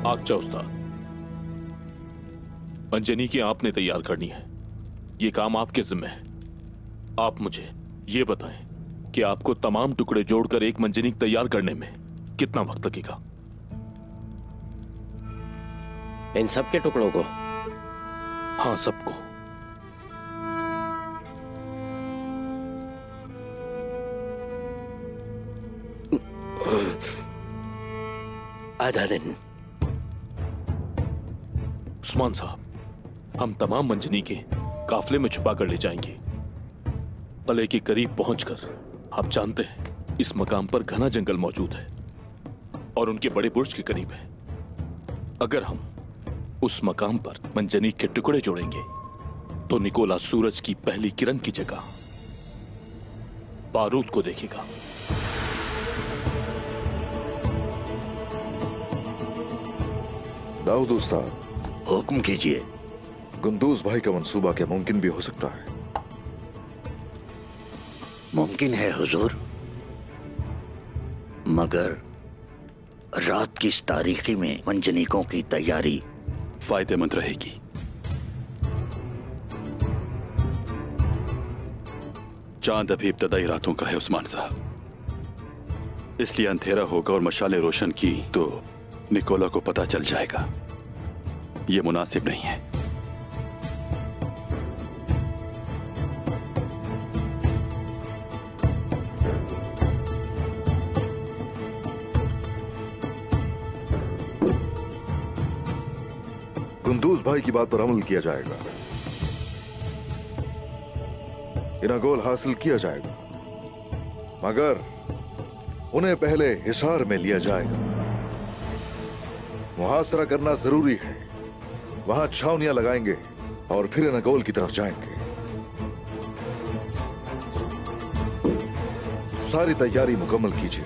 आगचा उस्ताद, मंजनी की आपने तैयार करनी है। ये काम आपके जिम्मे है। आप मुझे ये बताएं कि आपको तमाम टुकड़े जोड़कर एक मंजनीक तैयार करने में कितना वक्त लगेगा? इन सब के टुकड़ों को? हाँ, सबको। आधा दिन। उस्मान साहब, हम तमाम मंजनी के काफले में छुपा कर ले जाएंगे। कले के करीब पहुंचकर, आप जानते हैं इस मकाम पर घना जंगल मौजूद है और उनके बड़े बुर्ज के करीब है। अगर हम उस मकाम पर मंजनी के टुकड़े जोड़ेंगे तो निकोला सूरज की पहली किरण की जगह बारूद को देखेगा। दाऊद उस्ताद, हुक्म कीजिए। गुंदूज भाई का मंसूबा क्या मुमकिन भी हो सकता है? मुमकिन है हुजूर, मगर रात की इस तारीखी में मंजनीकों की तैयारी फायदेमंद रहेगी। चांद अभी इब्तदाई रातों का है उस्मान साहब, इसलिए अंधेरा होगा और मशालें रोशन की तो निकोला को पता चल जाएगा। यह मुनासिब नहीं है। गुंदूज भाई की बात पर अमल किया जाएगा, इनागोल हासिल किया जाएगा, मगर उन्हें पहले हिसार में लिया जाएगा। मुहासरा करना जरूरी है। वहां छावनियां लगाएंगे और फिर इनागोल की तरफ जाएंगे। सारी तैयारी मुकम्मल कीजिए।